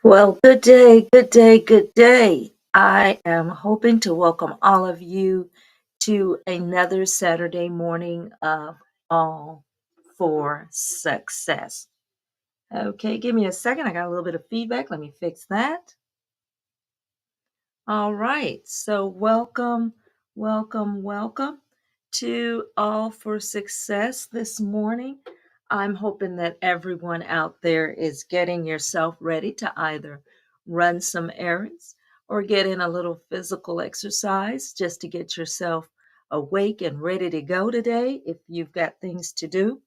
Well, good day, good day, good day. I am hoping to welcome all of you to another Saturday morning of All for Success. Okay, give me a second. I got a little bit of feedback. Let me fix that. All right. So, welcome to All for Success this morning. I'm hoping that everyone out there is getting yourself ready to either run some errands or get in a little physical exercise just to get yourself awake and ready to go today if you've got things to do.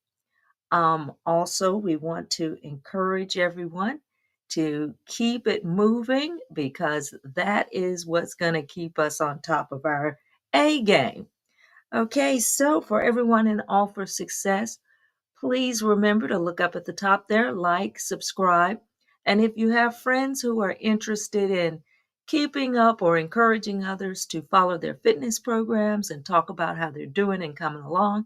Also, we want to encourage everyone to keep it moving because that is what's going to keep us on top of our A game. Okay, so for everyone in All for Success, please remember to look up at the top there, like, subscribe. And if you have friends who are interested in keeping up or encouraging others to follow their fitness programs and talk about how they're doing and coming along,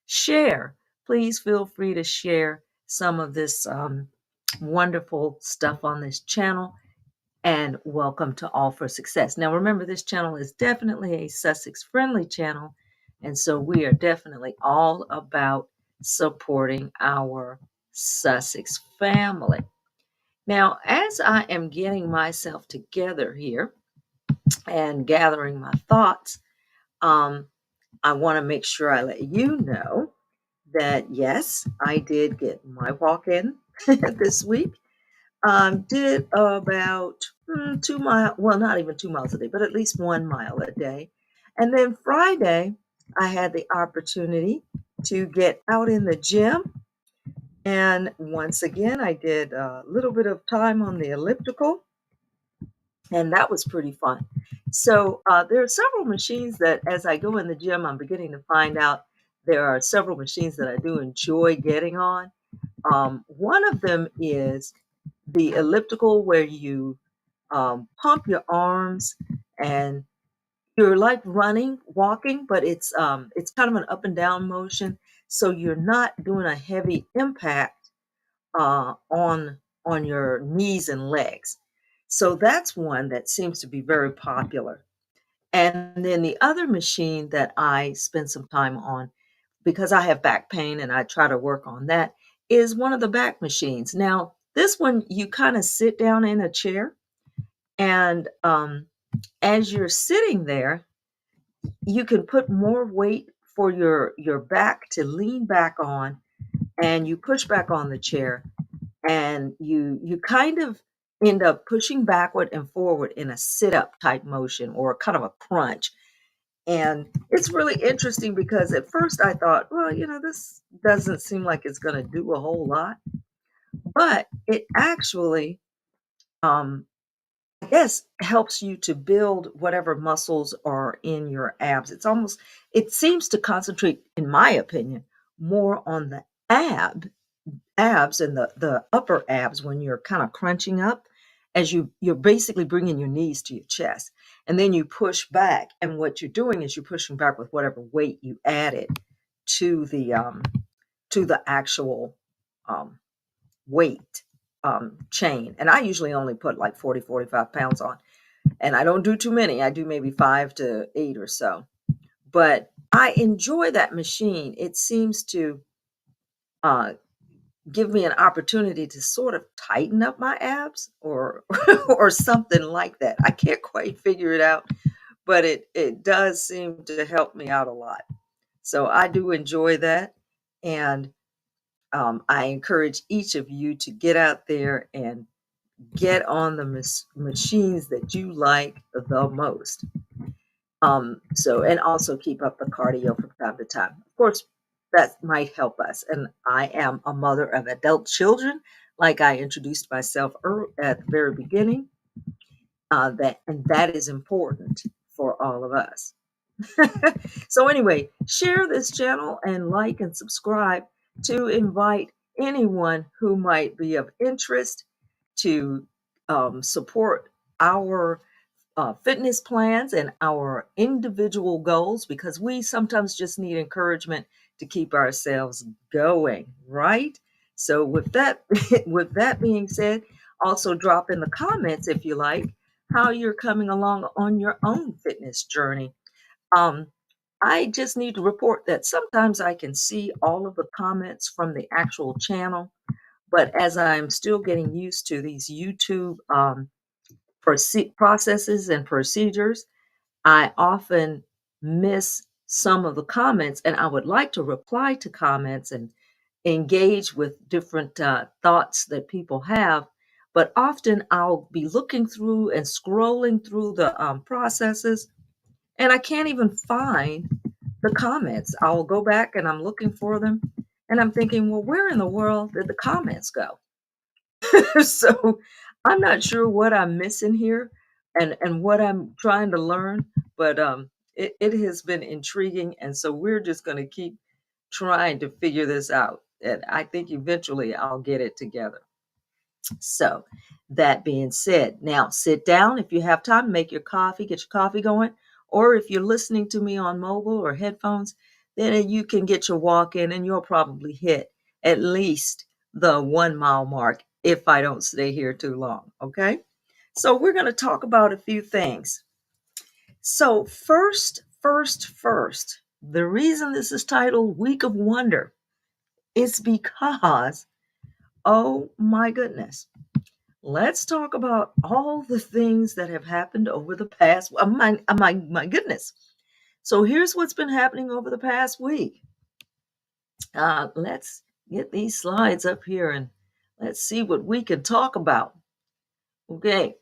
share. Please feel free to share some of this wonderful stuff on this channel. And welcome to All for Success. Now, remember, this channel is definitely a Sussex friendly channel. And so we are definitely all about supporting our Sussex family. Now, as I am getting myself together here and gathering my thoughts, um, I want to make sure I let you know that yes, I did get my walk in this week. Did about 2 miles, well, not even 2 miles a day, but at least 1 mile a day. And then Friday, I had the opportunity to get out in the gym. And once again, I did a little bit of time on the elliptical, and that was pretty fun. So there are several machines that, as I go in the gym, I'm beginning to find out there are several machines that I do enjoy getting on. One of them is the elliptical where you pump your arms and you're like running, walking, but it's kind of an up and down motion, so you're not doing a heavy impact on your knees and legs. So that's one that seems to be very popular. And then the other machine that I spend some time on, because I have back pain and I try to work on that, is one of the back machines. Now, this one, you kind of sit down in a chair, and as you're sitting there, you can put more weight for your back to lean back on, and you push back on the chair, and you kind of end up pushing backward and forward in a sit up type motion or kind of a crunch. And it's really interesting because at first I thought, well, this doesn't seem like it's going to do a whole lot, but it actually, um, I guess, helps you to build whatever muscles are in your abs. It seems to concentrate, in my opinion, more on the abs and the upper abs when you're kind of crunching up, as you're basically bringing your knees to your chest, and then you push back, and what you're doing is you're pushing back with whatever weight you added to the actual um, weight chain. And I usually only put like 40-45 pounds on, and I don't do too many. I do maybe 5 to 8 or so, but I enjoy that machine. It seems to uh, give me an opportunity to sort of tighten up my abs or or something like that. I can't quite figure it out, but it does seem to help me out a lot. So I do enjoy that, and I encourage each of you to get out there and get on the machines that you like the most. So, and also keep up the cardio from time to time. Of course, that might help us. And I am a mother of adult children, like I introduced myself at the very beginning. That is important for all of us. So anyway, share this channel and like and subscribe to invite anyone who might be of interest to support our fitness plans and our individual goals, because we sometimes just need encouragement to keep ourselves going, right? So with that with that being said, Also, drop in the comments if you like how you're coming along on your own fitness journey. Um, I just need to report that sometimes I can see all of the comments from the actual channel, but as I'm still getting used to these YouTube processes and procedures, I often miss some of the comments, and I would like to reply to comments and engage with different thoughts that people have. But often I'll be looking through and scrolling through the processes, and I can't even find the comments. I'll go back and I'm looking for them, and I'm thinking, well, where in the world did the comments go? So I'm not sure what I'm missing here and what I'm trying to learn, but it has been intriguing, and so we're just going to keep trying to figure this out. And I think eventually I'll get it together. So, that being said, now sit down if you have time, make your coffee, get your coffee going. Or if you're listening to me on mobile or headphones, then you can get your walk in and you'll probably hit at least the 1 mile mark if I don't stay here too long. Okay. So, we're going to talk about a few things. So, first, the reason this is titled Week of Wonder is because, oh my goodness, let's talk about all the things that have happened over the past. My goodness. So here's what's been happening over the past week. Let's get these slides up here and let's see what we can talk about. Okay.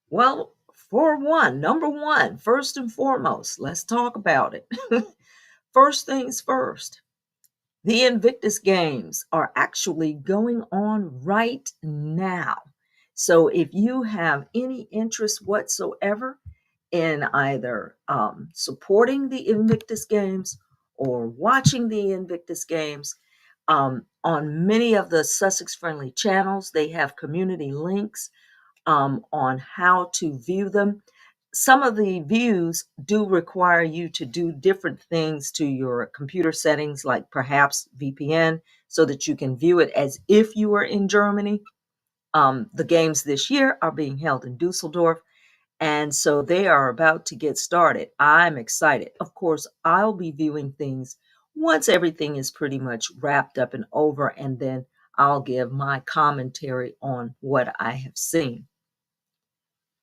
Well, number one, first and foremost, let's talk about it. First things first. The Invictus Games are actually going on right now. So if you have any interest whatsoever in either supporting the Invictus Games or watching the Invictus Games, on many of the Sussex friendly channels, they have community links on how to view them. Some of the views do require you to do different things to your computer settings, like perhaps VPN, so that you can view it as if you were in Germany. The games this year are being held in Dusseldorf, and so they are about to get started. I'm excited. Of course, I'll be viewing things once everything is pretty much wrapped up and over, and then I'll give my commentary on what I have seen.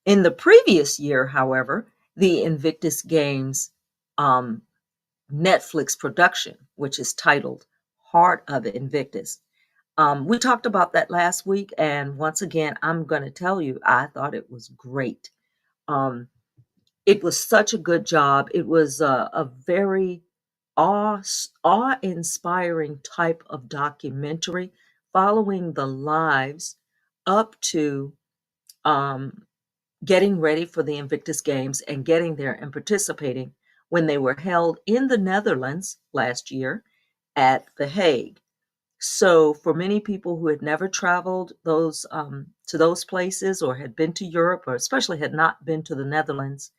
In the previous year, however, the Invictus Games um, Netflix production, which is titled Heart of Invictus. We talked about that last week, and once again, I'm going to tell you, I thought it was great. Um, it was such a good job. It was a very awe-inspiring type of documentary following the lives up to um, getting ready for the Invictus Games and getting there and participating when they were held in the Netherlands last year at The Hague. So, for many people who had never traveled those to those places or had been to Europe or especially had not been to the Netherlands,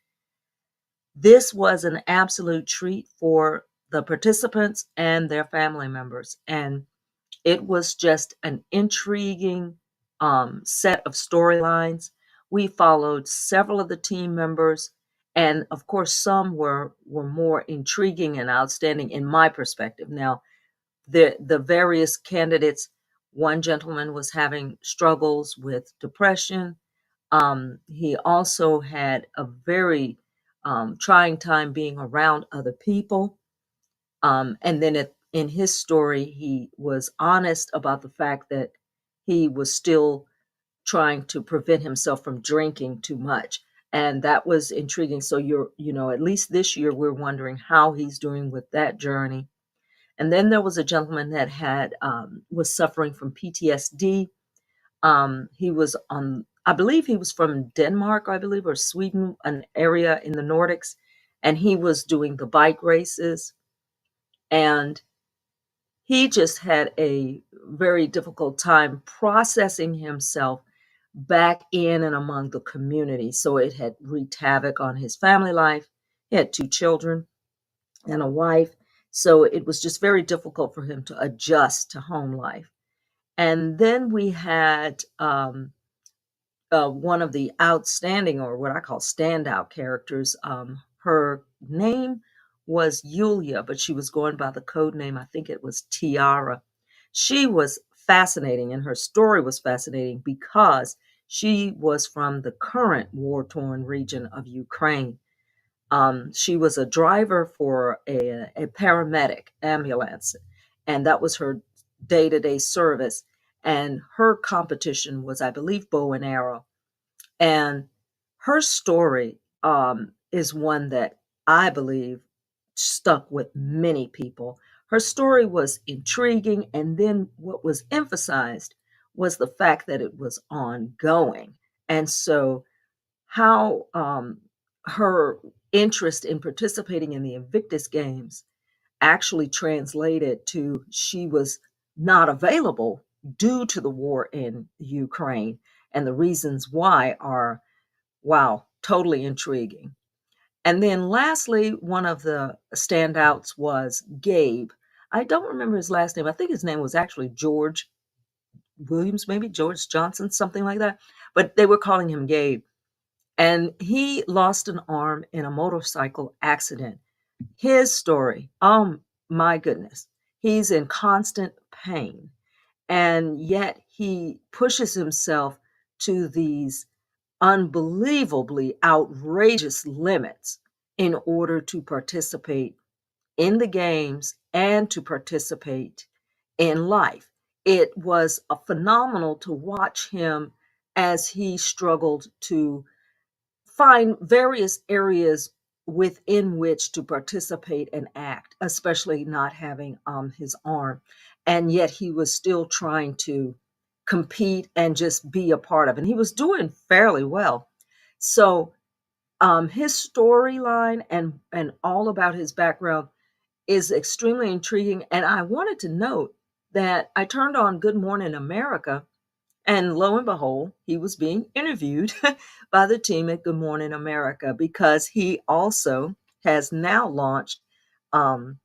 this was an absolute treat for the participants and their family members. And it was just an intriguing set of storylines. We followed several of the team members, and of course, some were more intriguing and outstanding in my perspective. Now, the various candidates, one gentleman was having struggles with depression. He also had a very trying time being around other people. And then in his story, he was honest about the fact that he was still trying to prevent himself from drinking too much. And that was intriguing. So at least this year, we're wondering how he's doing with that journey. And then there was a gentleman that was suffering from PTSD. He was I believe he was from Denmark, I believe, or Sweden, an area in the Nordics. And he was doing the bike races. And he just had a very difficult time processing himself back in and among the community. So it had wreaked havoc on his family life. He had 2 children and a wife. So it was just very difficult for him to adjust to home life. And then we had one of the outstanding, or what I call standout characters. Her name was Yulia, but she was going by the code name, I think it was Tiara. She was fascinating, and her story was fascinating because she was from the current war torn region of Ukraine. She was a driver for a paramedic ambulance, and that was her day to day service. And her competition was, I believe, bow and arrow. And her story is one that I believe stuck with many people. Her story was intriguing, and then what was emphasized was the fact that it was ongoing. And so, how her interest in participating in the Invictus Games actually translated to she was not available due to the war in Ukraine. And the reasons why are, wow, totally intriguing. And then lastly, one of the standouts was Gabe. I don't remember his last name. I think his name was actually George Williams, maybe George Johnson, something like that. But they were calling him Gabe. And he lost an arm in a motorcycle accident. His story, my goodness, he's in constant pain. And yet he pushes himself to these unbelievably outrageous limits in order to participate in the games and to participate in life. It was a phenomenal to watch him as he struggled to find various areas within which to participate and act, especially not having his arm. And yet he was still trying to compete and just be a part of it. And he was doing fairly well. So his storyline and all about his background is extremely intriguing. And I wanted to note that I turned on Good Morning America, and lo and behold, he was being interviewed by the team at Good Morning America because he also has now launched um,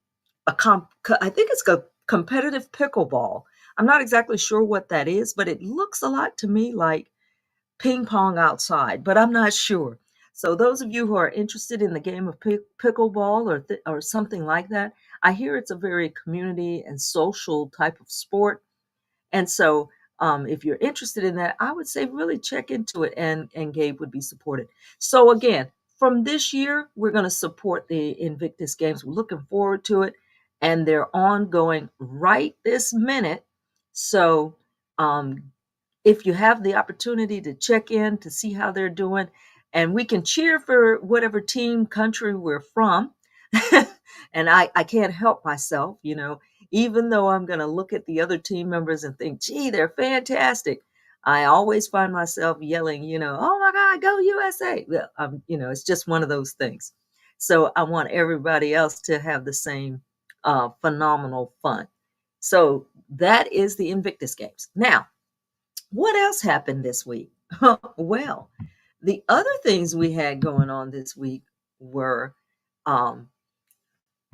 I think it's a competitive pickleball. I'm not exactly sure what that is, but it looks a lot to me like ping pong outside, but I'm not sure. So those of you who are interested in the game of pickleball or something like that, I hear it's a very community and social type of sport, and so, if you're interested in that, I would say really check into it, and Gabe would be supported. So again, from this year, we're going to support the Invictus Games. We're looking forward to it, and they're ongoing right this minute. So, um, if you have the opportunity to check in to see how they're doing, and we can cheer for whatever team country we're from. And I can't help myself, even though I'm going to look at the other team members and think, gee, they're fantastic. I always find myself yelling, oh my God, go USA. Well, it's just one of those things. So I want everybody else to have the same phenomenal fun. So that is the Invictus Games. Now, what else happened this week? Well, the other things we had going on this week were,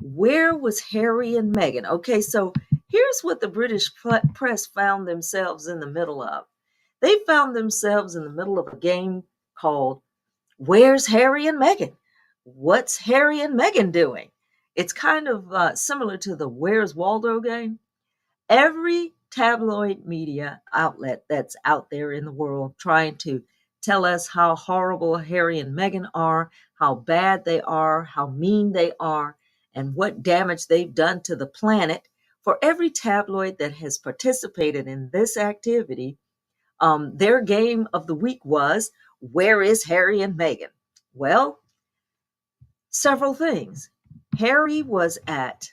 where was Harry and Meghan? Okay, so here's what the British press found themselves in the middle of. They found themselves in the middle of a game called Where's Harry and Meghan? What's Harry and Meghan doing? It's kind of similar to the Where's Waldo game. Every tabloid media outlet that's out there in the world trying to tell us how horrible Harry and Meghan are, how bad they are, how mean they are, and what damage they've done to the planet. For every tabloid that has participated in this activity, their game of the week was, where is Harry and Meghan? Well, several things. Harry was at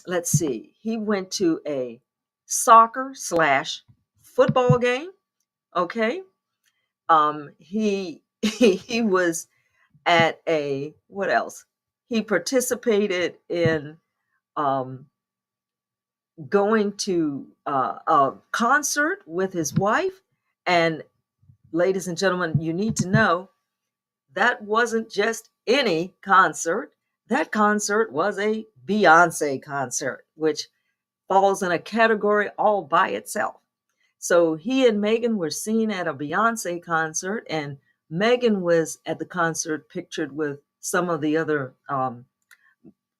let's see, he went to a soccer slash football game. Okay. He was at a, what else? He participated in um, going to a concert with his wife. And ladies and gentlemen, you need to know that wasn't just any concert. That concert was a Beyonce concert, which falls in a category all by itself. So he and Megan were seen at a Beyonce concert, and Megan was at the concert pictured with some of the other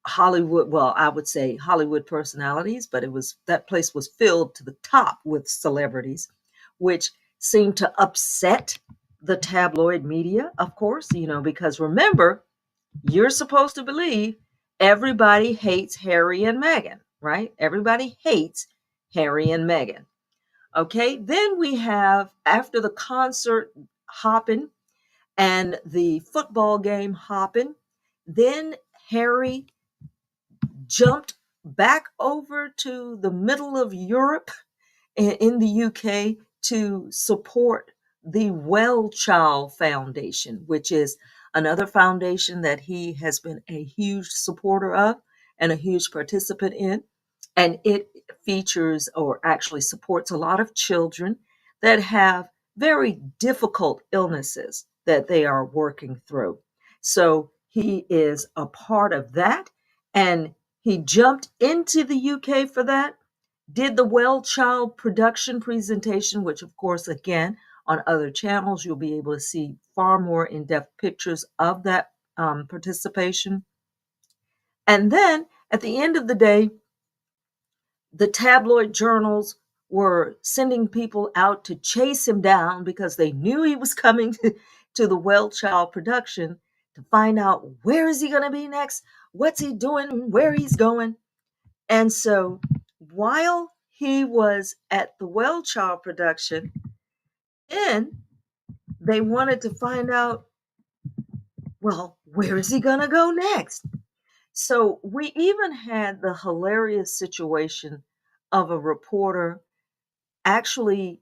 Hollywood, well, I would say Hollywood personalities, but it was that place was filled to the top with celebrities, which seemed to upset the tabloid media, of course, because remember, you're supposed to believe everybody hates Harry and Meghan, right? Everybody hates Harry and Meghan. Okay, then we have after the concert hopping and the football game hopping, then Harry jumped back over to the middle of Europe in the UK to support the Well Child Foundation, which is another foundation that he has been a huge supporter of and a huge participant in. And it features or actually supports a lot of children that have very difficult illnesses that they are working through. So he is a part of that. And he jumped into the UK for that, did the Well Child production presentation, which, of course, again, on other channels, you'll be able to see far more in depth pictures of that participation. And then at the end of the day, the tabloid journals were sending people out to chase him down because they knew he was coming to the Well Child production to find out where is he going to be next, what's he doing, where he's going. And so while he was at the Well Child production, then they wanted to find out, well, where is he going to go next? So we even had the hilarious situation of a reporter actually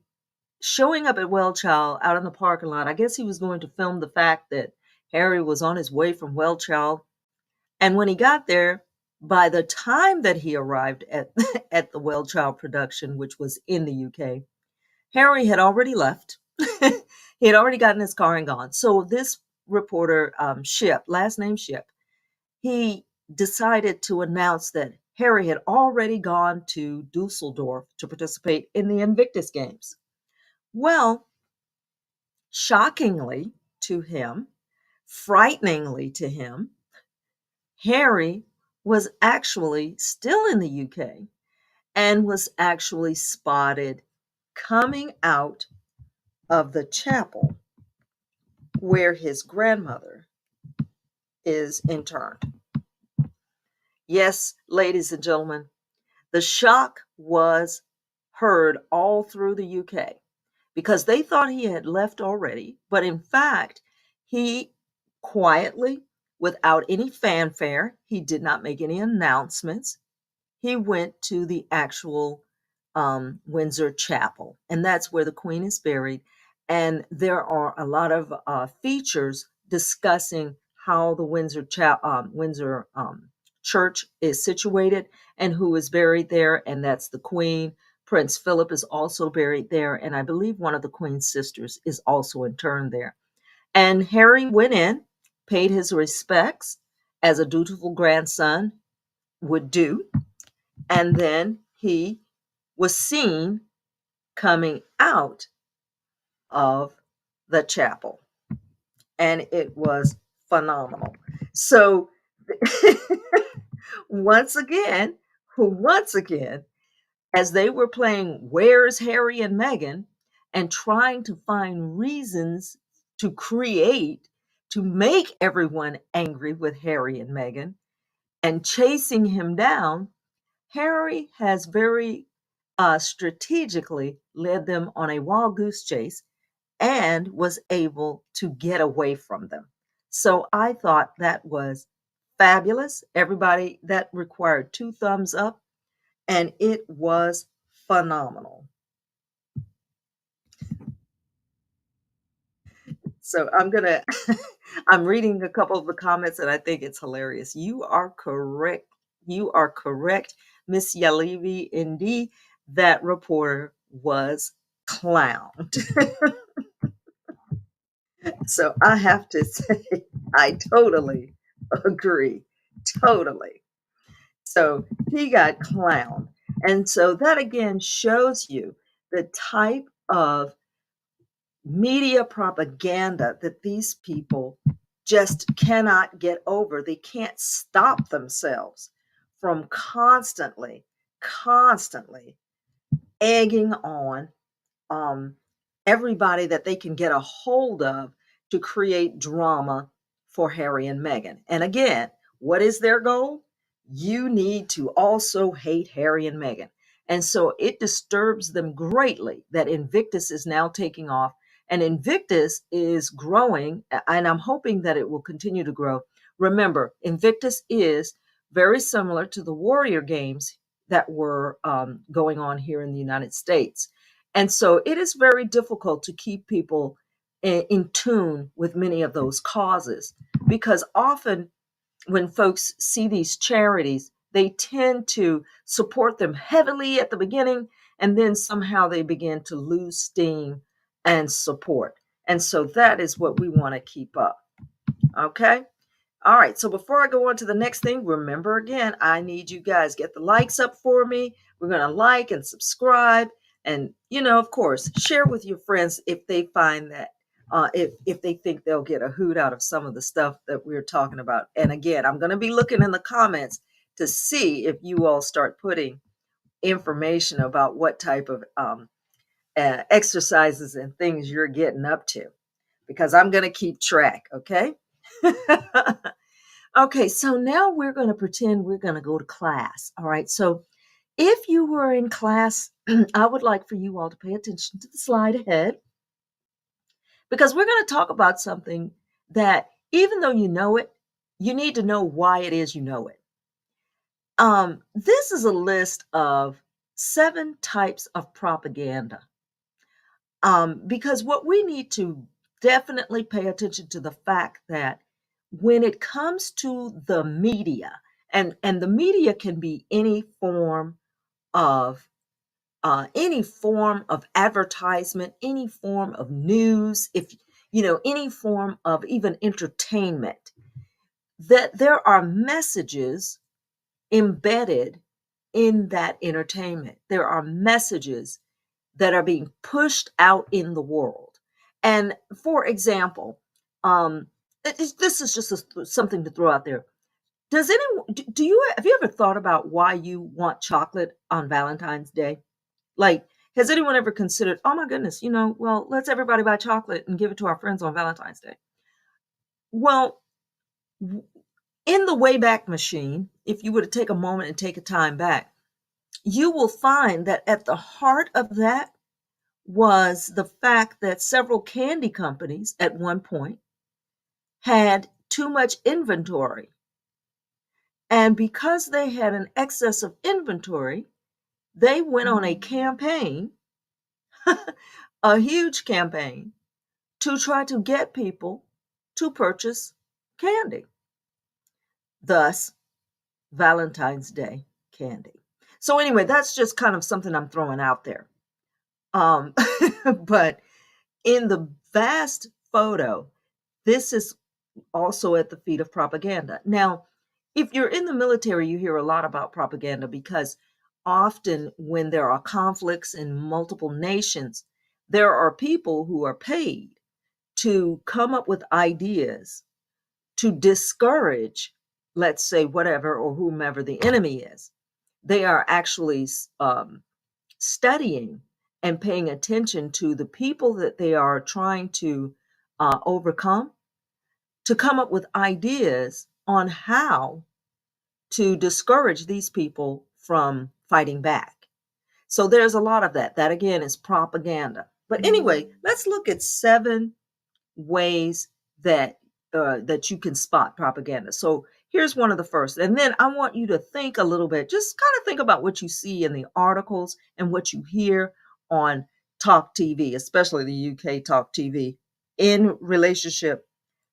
showing up at Well Child out in the parking lot. I guess he was going to film the fact that Harry was on his way from Well Child. And when he got there, by the time that he arrived at, at the Well Child production, which was in the UK, Harry had already left. He had already gotten his car and gone. So this reporter, Ship, last name Ship, he decided to announce that Harry had already gone to Dusseldorf to participate in the Invictus Games. Well, shockingly to him, frighteningly to him, Harry was actually still in the UK and was actually spotted coming out of the chapel where his grandmother is interned. Yes, ladies and gentlemen, the shock was heard all through the UK because they thought he had left already, but in fact, he quietly, without any fanfare, he did not make any announcements. He went to the actual Windsor Chapel, and that's where the Queen is buried. And there are a lot of features discussing how the Windsor Church is situated and who is buried there, and that's the Queen. Prince Philip is also buried there, and I believe one of the Queen's sisters is also interned there. And Harry went in, paid his respects as a dutiful grandson would do, and then he was seen coming out of the chapel. And it was phenomenal. So once again, once again, as they were playing Where's Harry and Meghan and trying to find reasons to create, to make everyone angry with Harry and Meghan and chasing him down, Harry has very strategically led them on a wild goose chase and was able to get away from them. So I thought that was fabulous. Everybody, that required 2 thumbs up, and it was phenomenal. So I'm gonna, I'm reading a couple of the comments and I think it's hilarious. You are correct. You are correct, Miss Yalivi. Indeed, that reporter was clowned. So I have to say, I totally agree. Totally. So he got clowned. And so that again shows you the type of media propaganda that these people just cannot get over. They can't stop themselves from constantly egging on um, everybody that they can get a hold of to create drama for Harry and Meghan. And again, what is their goal? You need to also hate Harry and Meghan. And so it disturbs them greatly that Invictus is now taking off. And Invictus is growing, and I'm hoping that it will continue to grow. Remember, Invictus is very similar to the Warrior games that were going on here in the United States. And so it is very difficult to keep people in tune with many of those causes because often when folks see these charities, they tend to support them heavily at the beginning and then somehow they begin to lose steam and support. And so that is what we want to keep up. Okay. All right, so before I go on to the next thing, remember again, I need you guys get the likes up for me. We're going to like and subscribe and, of course, share with your friends if they find that if they think they'll get a hoot out of some of the stuff that we're talking about. And again, I'm going to be looking in the comments to see if you all start putting information about what type of exercises and things you're getting up to because I'm going to keep track, okay? Okay, so now we're going to pretend we're going to go to class. All right, so if you were in class, I would like for you all to pay attention to the slide ahead because we're going to talk about something that, even though you know it, you need to know why it is you know it. This is a list of 7 types of propaganda. Because what we need to definitely pay attention to the fact that when it comes to the media, and the media can be any form of advertisement, any form of news, if any form of even entertainment, that there are messages embedded in that entertainment. There are messages that are being pushed out in the world. And for example, this is just something to throw out there. Does anyone do you have you ever thought about why you want chocolate on Valentine's Day? Like, has anyone ever considered, oh my goodness, well, let's everybody buy chocolate and give it to our friends on Valentine's Day? Well, in the Wayback Machine, if you were to take a moment and take a time back, you will find that at the heart of that was the fact that several candy companies at one point had too much inventory. And because they had an excess of inventory, they went on a campaign, a huge campaign, to try to get people to purchase candy. Thus, Valentine's Day candy. So, anyway, that's just kind of something I'm throwing out there. Um, but in the vast photo, this is also at the feet of propaganda. Now, if you're in the military, you hear a lot about propaganda because often when there are conflicts in multiple nations, there are people who are paid to come up with ideas to discourage, let's say, whatever or whomever the enemy is. They are actually studying and paying attention to the people that they are trying to overcome to come up with ideas on how to discourage these people from fighting back. So there's a lot of that. That again is propaganda. But anyway, let's look at 7 ways that you can spot propaganda. So here's one of the first, and then I want you to think a little bit. Just kind of think about what you see in the articles and what you hear on talk TV, especially the UK talk TV, in relationship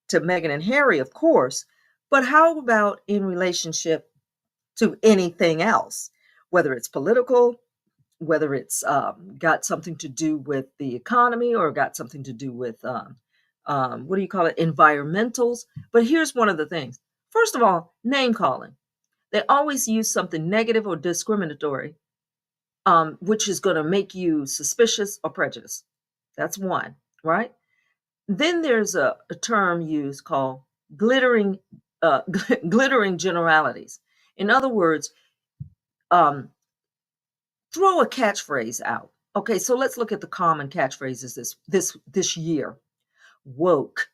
to Meghan and Harry, of course. But how about in relationship to anything else, whether it's political, whether it's got something to do with the economy or got something to do with what do you call it, environmentals. But here's one of the things. First of all, name calling. They always use something negative or discriminatory which is going to make you suspicious or prejudiced. That's one, right? Then there's a term used called glittering, glittering generalities. In other words, um, throw a catchphrase out. Okay, so let's look at the common catchphrases this year: woke,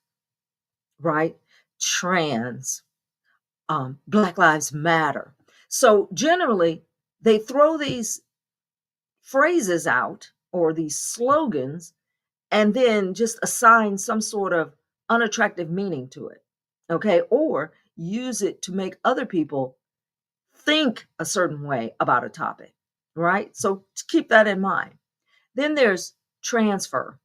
right? Trans, Black Lives Matter. So generally, they throw these phrases out or these slogans and then just assign some sort of unattractive meaning to it. Okay, or use it to make other people think a certain way about a topic, right? So keep that in mind. Then there's transfer.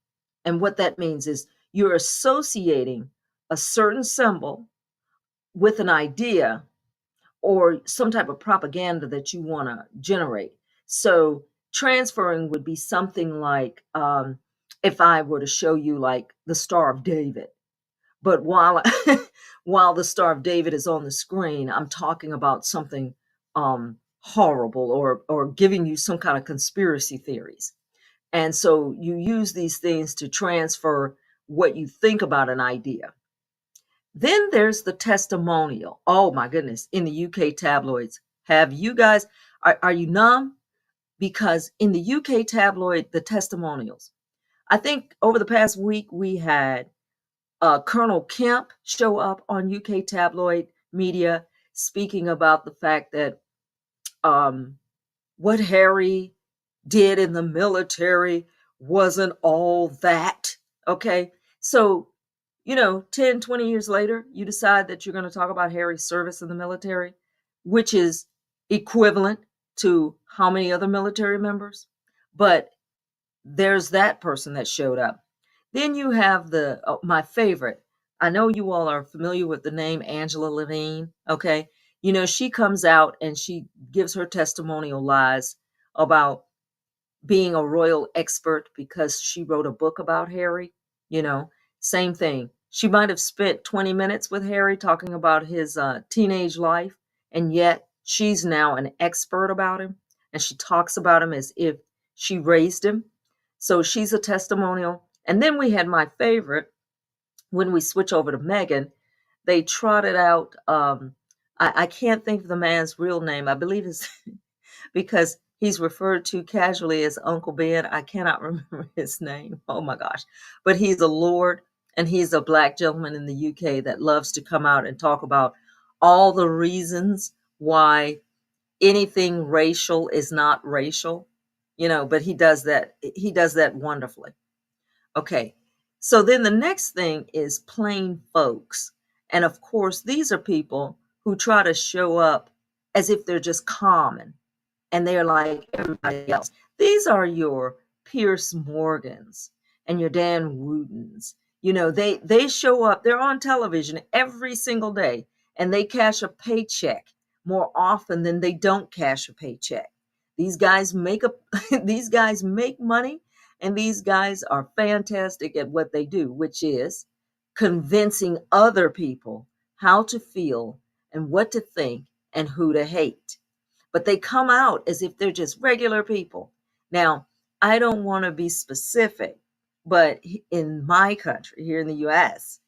And what that means is you're associating a certain symbol with an idea or some type of propaganda that you want to generate. So transferring would be something like if I were to show you like the Star of David, but while while the Star of David is on the screen, I'm talking about something horrible or giving you some kind of conspiracy theories. And so you use these things to transfer what you think about an idea. Then there's the testimonial. Oh my goodness, in the UK tabloids. Have you guys, are you numb? Because in the UK tabloid, the testimonials, I think over the past week, we had Colonel Kemp show up on UK tabloid media speaking about the fact that what Harry did in the military wasn't all that. Okay. So 10, 20 years later, you decide that you're going to talk about Harry's service in the military, which is equivalent to how many other military members. But there's that person that showed up. Then you have my favorite. I know you all are familiar with the name Angela Levine. Okay. She comes out and she gives her testimonial lies about being a royal expert because she wrote a book about Harry. You know, Same thing. She might have spent 20 minutes with Harry talking about his teenage life, and yet she's now an expert about him, and she talks about him as if she raised him. So she's a testimonial. And then we had my favorite when we switch over to Megan. They trotted out, I can't think of the man's real name. I believe it's because he's referred to casually as Uncle Ben. I cannot remember his name. Oh my gosh. But he's a lord and he's a black gentleman in the UK that loves to come out and talk about all the reasons why anything racial is not racial. But he does that wonderfully. Okay. So then the next thing is plain folks. And of course, these are people who try to show up as if they're just common and they're like everybody else. These are your Pierce Morgans and your Dan Wootens. They show up, they're on television every single day and they cash a paycheck more often than they don't cash a paycheck. These guys make a these guys make money and these guys are fantastic at what they do, which is convincing other people how to feel and what to think and who to hate, but they come out as if they're just regular people. Now, I don't want to be specific, but in my country, here in the US,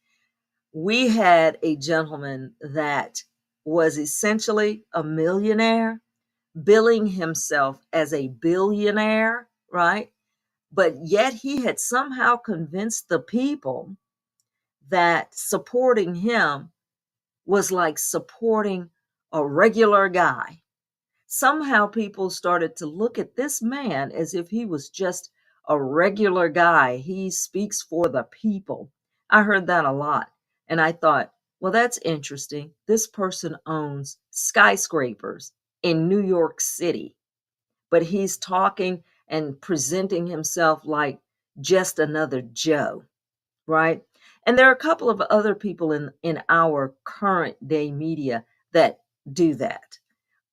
we had a gentleman that was essentially a millionaire, billing himself as a billionaire, right? But yet he had somehow convinced the people that supporting him was like supporting a regular guy. Somehow people started to look at this man as if he was just a regular guy. He speaks for the people. I heard that a lot. And I thought, well, that's interesting. This person owns skyscrapers in New York City, but he's talking and presenting himself like just another Joe, right? And there are a couple of other people in our current day media that do that.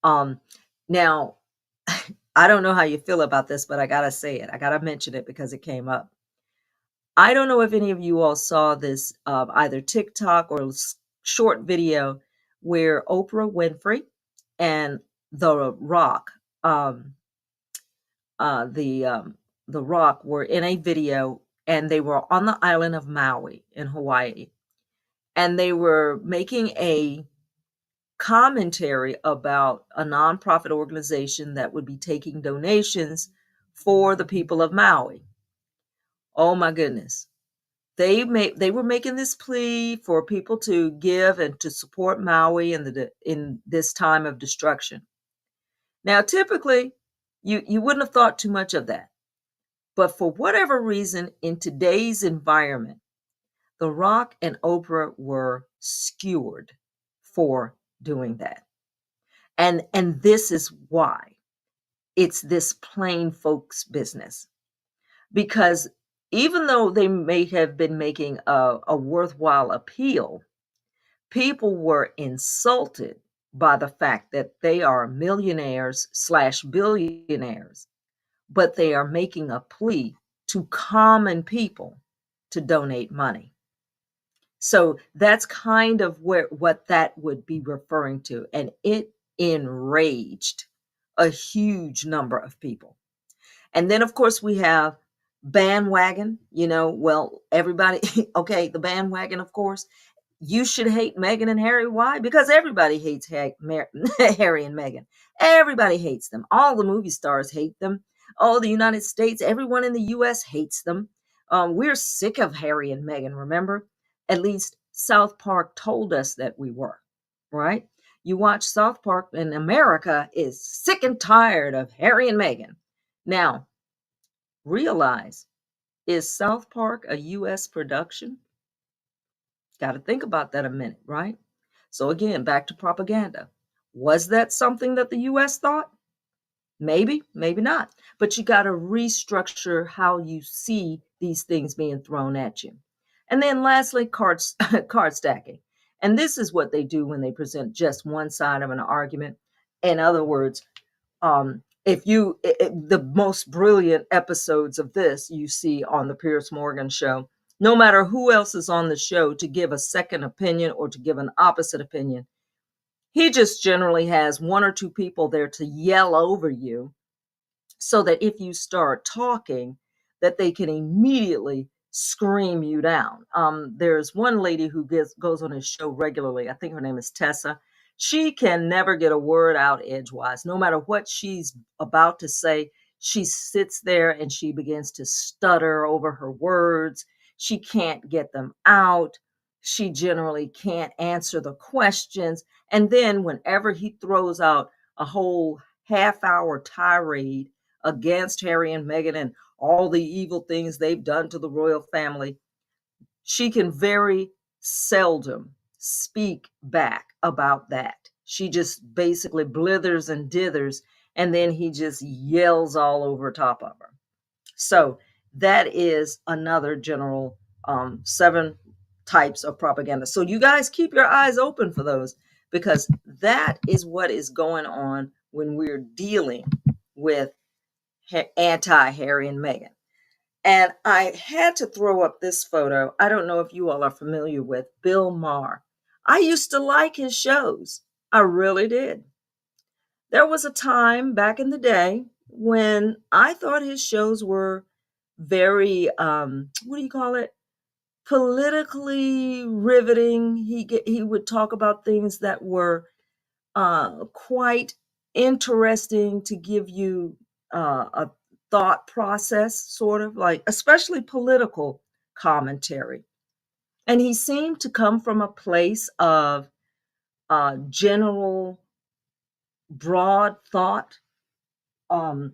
Um, Now, I don't know how you feel about this, but I gotta say it. I gotta mention it because it came up. I don't know if any of you all saw this either TikTok or short video where Oprah Winfrey and The Rock, um, the Rock were in a video, and they were on the island of Maui in Hawaii, and they were making a commentary about a nonprofit organization that would be taking donations for the people of Maui. Oh my goodness. They were making this plea for people to give and to support Maui in this time of destruction. Now, typically, you wouldn't have thought too much of that. But for whatever reason, in today's environment, The Rock and Oprah were skewered for doing that. And this is why. It's this plain folks business. Because even though they may have been making a worthwhile appeal, people were insulted by the fact that they are millionaires slash billionaires, but they are making a plea to common people to donate money. So that's kind of what that would be referring to. And it enraged a huge number of people. And then, of course, we have bandwagon, well, everybody, okay, the bandwagon, of course. You should hate Meghan and Harry. Why? Because everybody hates Harry and Meghan. Everybody hates them. All the movie stars hate them. All the United States, everyone in the US hates them. We're sick of Harry and Meghan, remember? At least South Park told us that we were, right? You watch South Park, and America is sick and tired of Harry and Meghan. Now, realize, is South Park a US production? Got to think about that a minute, right? So, again, back to propaganda. Was that something that the US thought? Maybe, maybe not. But you got to restructure how you see these things being thrown at you. And then, lastly, card stacking. And this is what they do when they present just one side of an argument. In other words, if you the most brilliant episodes of this you see on the Pierce Morgan show, no matter who else is on the show to give a second opinion or to give an opposite opinion, he just generally has one or two people there to yell over you, so that if you start talking, that they can immediately scream you down. There's one lady who goes on his show regularly. I think her name is Tessa. She can never get a word out edgewise. No matter what she's about to say, she sits there and she begins to stutter over her words. She can't get them out. She generally can't answer the questions. And then whenever he throws out a whole half-hour tirade against Harry and Meghan and all the evil things they've done to the royal family, she can very seldom speak back about that. She just basically blithers and dithers, and then he just yells all over top of her. So that is another general 7 types of propaganda. So you guys keep your eyes open for those, because that is what is going on when we're dealing with anti-Harry and Meghan. And I had to throw up this photo. I don't know if you all are familiar with Bill Maher. I used to like his shows. I really did. There was a time back in the day when I thought his shows were very, what do you call it? Politically riveting. He would talk about things that were quite interesting to give you a thought process, sort of like, especially political commentary. And he seemed to come from a place of general, broad thought um,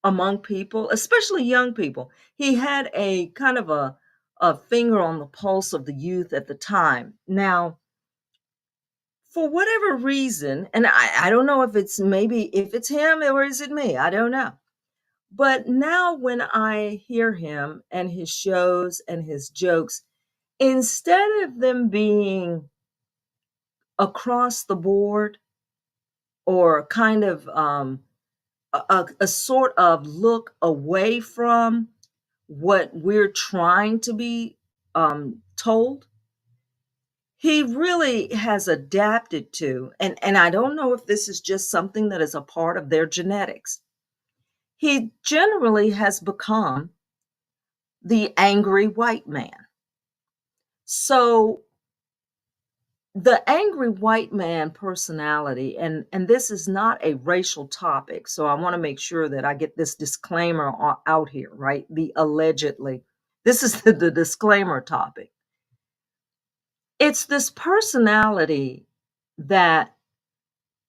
among people, especially young people. He had a kind of a finger on the pulse of the youth at the time. Now, for whatever reason, and I don't know if it's him or is it me, I don't know. But now when I hear him and his shows and his jokes, instead of them being across the board or kind of a sort of look away from what we're trying to be told, he really has adapted to, and I don't know if this is just something that is a part of their genetics. he generally has become the angry white man. So the angry white man personality, and this is not a racial topic, so I want to make sure that I get this disclaimer out here, right? The allegedly, this is the disclaimer topic. It's this personality that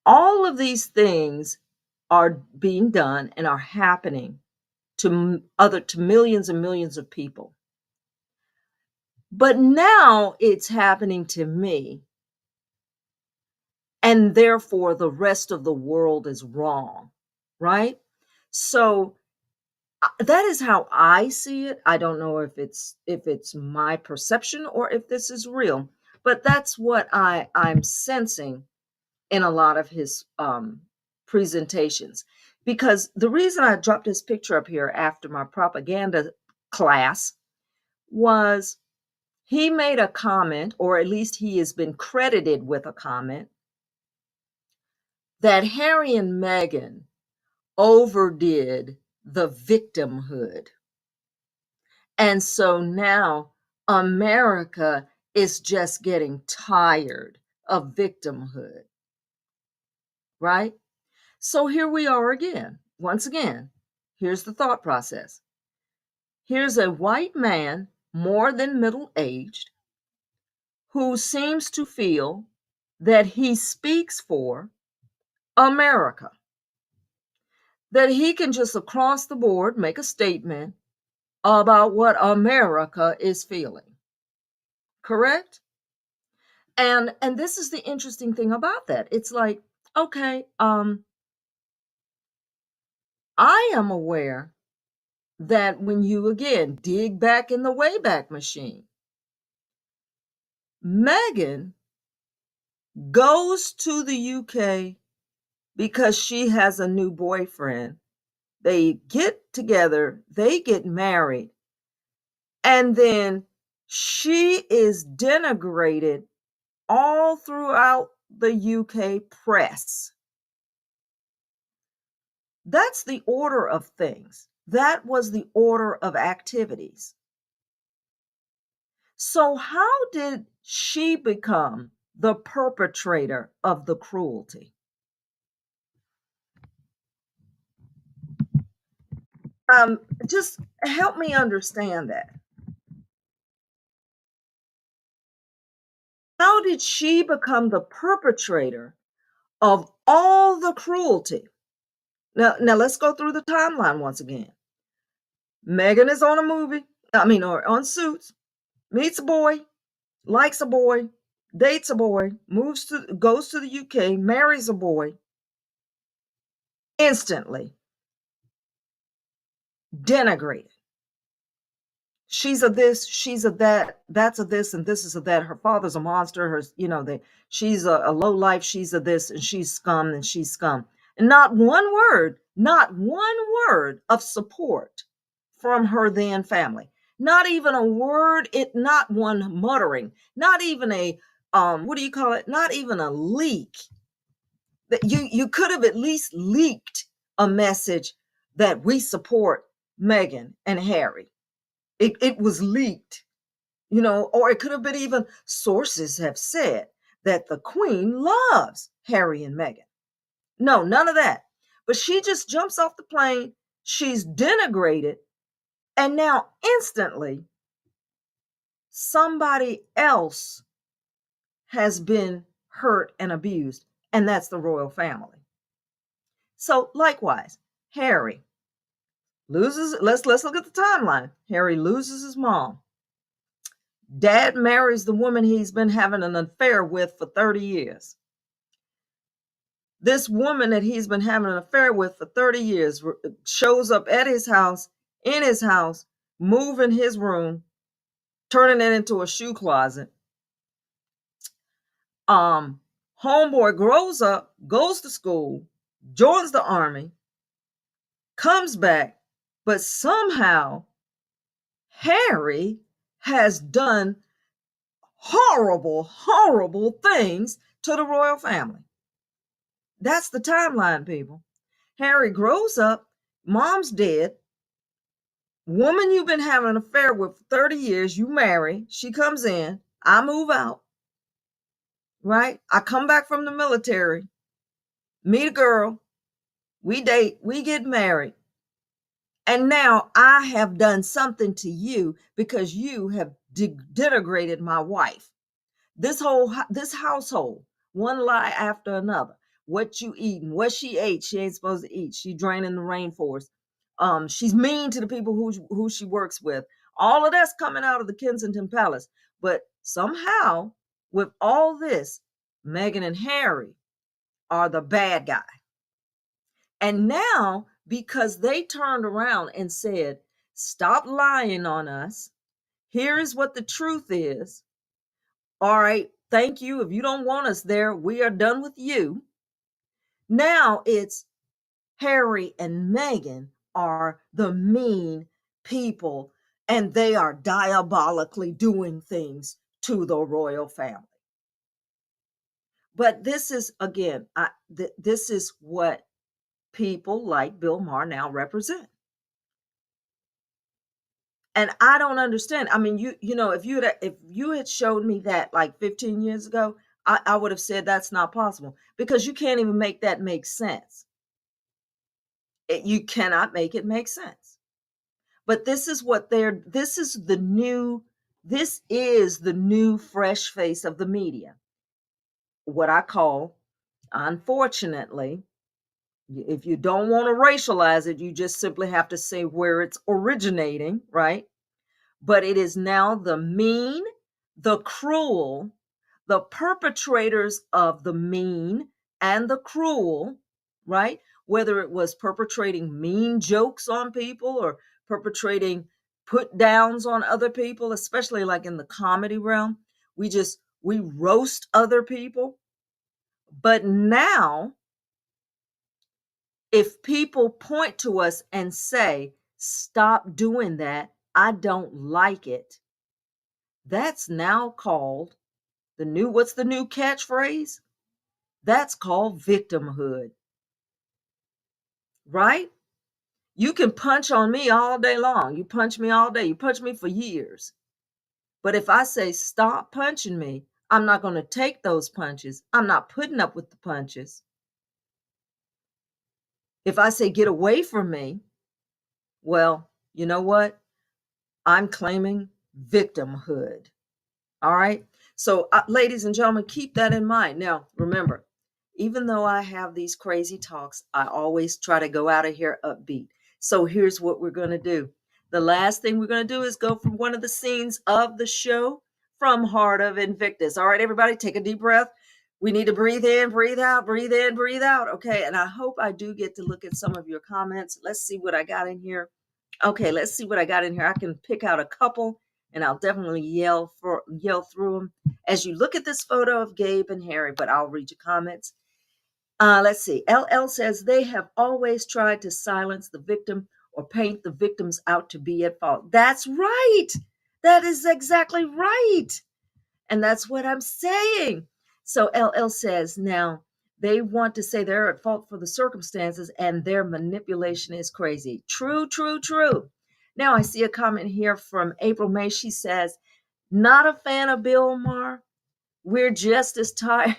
all of these things are being done and are happening to millions and millions of people, but now it's happening to me, and therefore the rest of the world is wrong, right? So that is how I see it. I don't know if it's my perception or if this is real, but that's what I'm sensing in a lot of his presentations. Because the reason I dropped his picture up here after my propaganda class was he made a comment, or at least he has been credited with a comment, that Harry and Meghan overdid the victimhood. And so now America is just getting tired of victimhood, right? So here we are again. Once again, here's the thought process. Here's a white man, more than middle aged, who seems to feel that he speaks for America, that he can just across the board make a statement about what America is feeling. Correct? And this is the interesting thing about that. It's like, okay, I am aware that when you again dig back in the Wayback Machine, Meghan goes to the UK because she has a new boyfriend. They get together, they get married, and then she is denigrated all throughout the UK press. That's the order of things. That was the order of activities. So, how did she become the perpetrator of the cruelty? Just help me understand that. How did she become the perpetrator of all the cruelty? Now let's go through the timeline once again. Megan is on a movie, or on Suits, meets a boy, likes a boy, dates a boy, goes to the UK, marries a boy, instantly denigrated. She's a this, she's a that, that's a this, and this is a that. Her father's a monster. She's a low life. She's a this, and she's scum, and she's scum. And not one word of support from her then family. Not even a word. Not one muttering. Not even a what do you call it? Not even a leak. That you could have at least leaked a message that we support Meghan and Harry. It was leaked, or it could have been even sources have said that the Queen loves Harry and Meghan. No, none of that. But she just jumps off the plane. She's denigrated. And now instantly, somebody else has been hurt and abused, and that's the royal family. So likewise, Harry loses. Let's look at the timeline. Harry loses his mom. Dad marries the woman he's been having an affair with for 30 years. This woman that he's been having an affair with for 30 years shows up at his house, in his house, moving his room, turning it into a shoe closet. Homeboy grows up, goes to school, joins the army, comes back, but somehow Harry has done horrible, horrible things to the royal family. That's the timeline, people. Harry grows up, Mom's dead. Woman you've been having an affair with for 30 years, you marry, she comes in, I move out, right? I come back from the military, meet a girl, we date, we get married. And now I have done something to you because you have denigrated my wife. This household, one lie after another. What you eating? What she ate? She ain't supposed to eat. She draining the rainforest. She's mean to the people who she works with. All of that's coming out of the Kensington Palace. But somehow, with all this, Meghan and Harry are the bad guy. And now, because they turned around and said, "Stop lying on us. Here is what the truth is. All right, thank you. If you don't want us there, we are done with you." Now it's Harry and Meghan are the mean people, and they are diabolically doing things to the royal family. But this is, again, this is what people like Bill Maher now represent. And I don't understand. I mean, if you had showed me that like 15 years ago, I would have said that's not possible because you can't even make that make sense. You cannot make it make sense. But this is the new fresh face of the media. What I call, unfortunately, if you don't want to racialize it, you just simply have to say where it's originating, right? But it is now the mean, the cruel, the perpetrators of the mean and the cruel, right? Whether it was perpetrating mean jokes on people or perpetrating put downs on other people, especially like in the comedy realm, we roast other people. But now, if people point to us and say, "Stop doing that, I don't like it," that's now called what's the new catchphrase? That's called victimhood, right? You can punch on me all day long. You punch me all day. You punch me for years. But if I say, "Stop punching me," I'm not going to take those punches. I'm not putting up with the punches. If I say, "Get away from me," well, you know what? I'm claiming victimhood. All right. So, ladies and gentlemen, keep that in mind. Now, remember, even though I have these crazy talks, I always try to go out of here upbeat. So, here's what we're going to do. The last thing we're going to do is go from one of the scenes of the show from Heart of Invictus. All right, everybody, take a deep breath. We need to breathe in, breathe out, breathe in, breathe out. Okay. And I hope I do get to look at some of your comments. Let's see what I got in here. Okay, let's see what I got in here. I can pick out a couple and I'll definitely yell through them as you look at this photo of Gabe and Harry, but I'll read your comments. Let's see. LL says they have always tried to silence the victim or paint the victims out to be at fault. That's right. That is exactly right. And that's what I'm saying. So LL says now they want to say they're at fault for the circumstances and their manipulation is crazy. True, true, true. Now I see a comment here from April May. She says, "Not a fan of Bill Maher. We're just as tired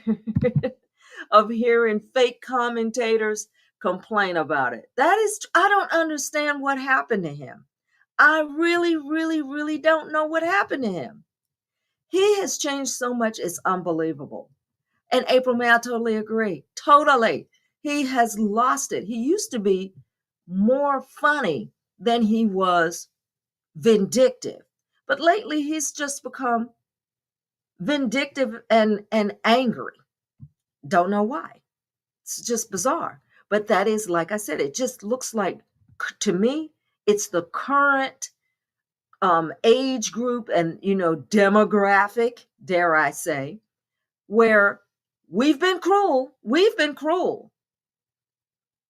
of hearing fake commentators complain about it." That is, I don't understand what happened to him. I really, really, really don't know what happened to him. He has changed so much, it's unbelievable. And April May, I totally agree. Totally. He has lost it. He used to be more funny than he was vindictive. But lately he's just become vindictive and angry. Don't know why. It's just bizarre. But that is, like I said, it just looks like, to me, it's the current age group and, demographic, dare I say, where we've been cruel. We've been cruel.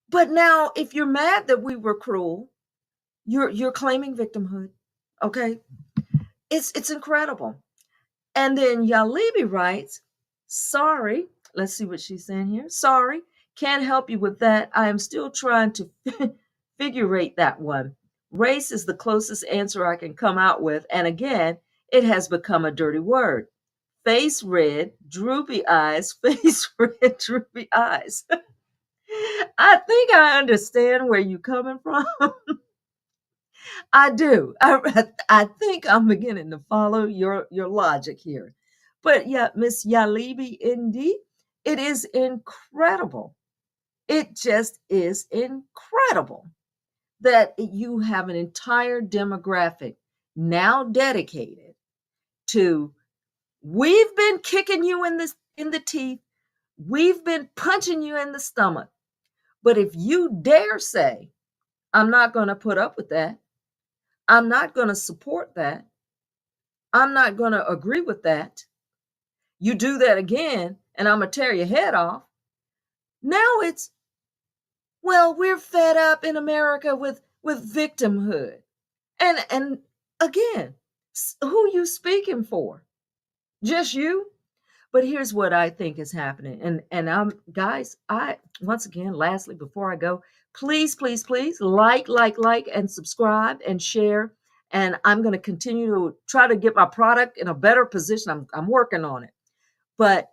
But now, if you're mad that we were cruel, you're claiming victimhood. Okay, it's incredible. And then Yalibi writes, "Sorry." Let's see what she's saying here. "Sorry, can't help you with that. I am still trying to Figure that one. Race is the closest answer I can come out with. And again, it has become a dirty word. Face red, droopy eyes, face red, droopy eyes. I think I understand where you're coming from. I do. I think I'm beginning to follow your logic here. But yeah, Miss Yalibi, indeed, it is incredible. It just is incredible that you have an entire demographic now dedicated to we've been kicking you in the teeth, we've been punching you in the stomach. But if you dare say, I'm not going to put up with that, I'm not going to support that, I'm not going to agree with that, you do that again, and I'm going to tear your head off. Now it's, well, we're fed up in America with victimhood. And again, who you speaking for? Just you? But here's what I think is happening. And I'm guys, I once again, lastly, before I go, please, please, please like, and subscribe and share. And I'm going to continue to try to get my product in a better position. I'm working on it. But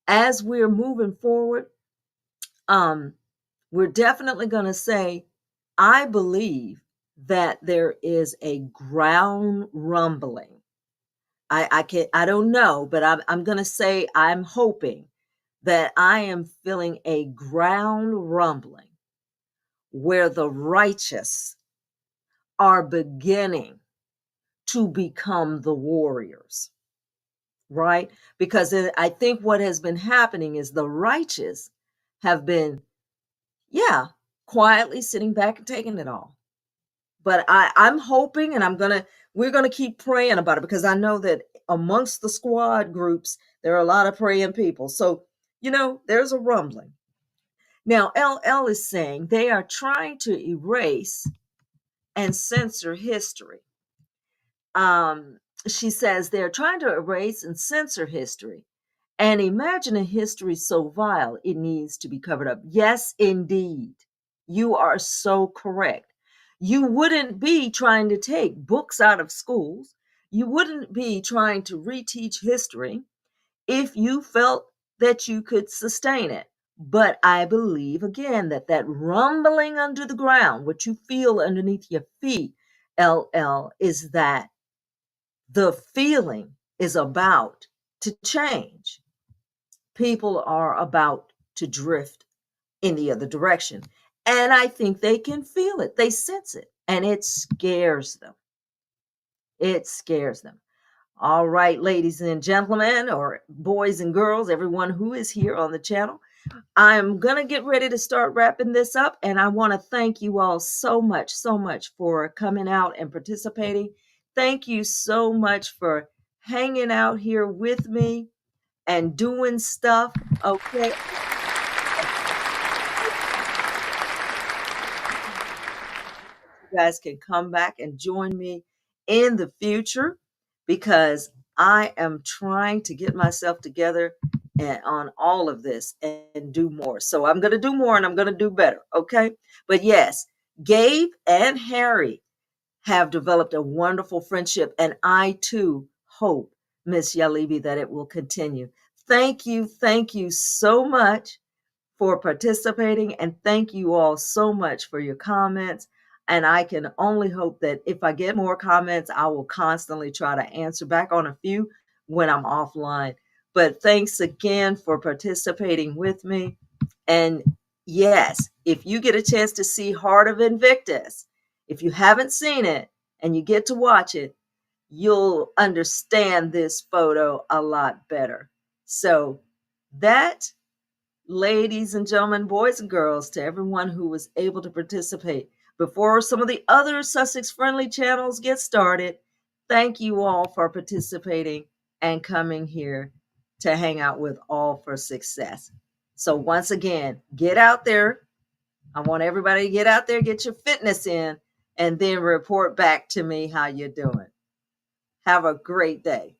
as we're moving forward, we're definitely going to say, I believe that there is a ground rumbling. I don't know, but I'm going to say I'm hoping that I am feeling a ground rumbling where the righteous are beginning to become the warriors, right? Because I think what has been happening is the righteous have been, yeah, quietly sitting back and taking it all. But I'm hoping, and we're gonna keep praying about it, because I know that amongst the squad groups there are a lot of praying people. So there's a rumbling. Now LL is saying they are trying to erase and censor history. She says they're trying to erase and censor history. And imagine a history so vile it needs to be covered up. Yes, indeed. You are so correct. You wouldn't be trying to take books out of schools. You wouldn't be trying to reteach history if you felt that you could sustain it. But I believe, again, that rumbling under the ground, what you feel underneath your feet, LL, is that the feeling is about to change. People are about to drift in the other direction. And I think they can feel it. They sense it. And it scares them. It scares them. All right, ladies and gentlemen, or boys and girls, everyone who is here on the channel, I'm going to get ready to start wrapping this up. And I want to thank you all so much for coming out and participating. Thank you so much for hanging out here with me and doing stuff. Okay. You guys can come back and join me in the future, because I am trying to get myself together and on all of this and do more. So I'm going to do more, and I'm going to do better. Okay. But yes, Gabe and Harry have developed a wonderful friendship. And I too hope, Miss Yalibi, that it will continue. Thank you so much for participating. And thank you all so much for your comments. And I can only hope that if I get more comments, I will constantly try to answer back on a few when I'm offline. But thanks again for participating with me. And yes, if you get a chance to see Heart of Invictus, if you haven't seen it and you get to watch it, you'll understand this photo a lot better. So that, ladies and gentlemen, boys and girls, to everyone who was able to participate. Before some of the other Sussex friendly channels get started, thank you all for participating and coming here to hang out with All for Success. So once again, get out there. I want everybody to get out there, get your fitness in, and then report back to me how you're doing. Have a great day.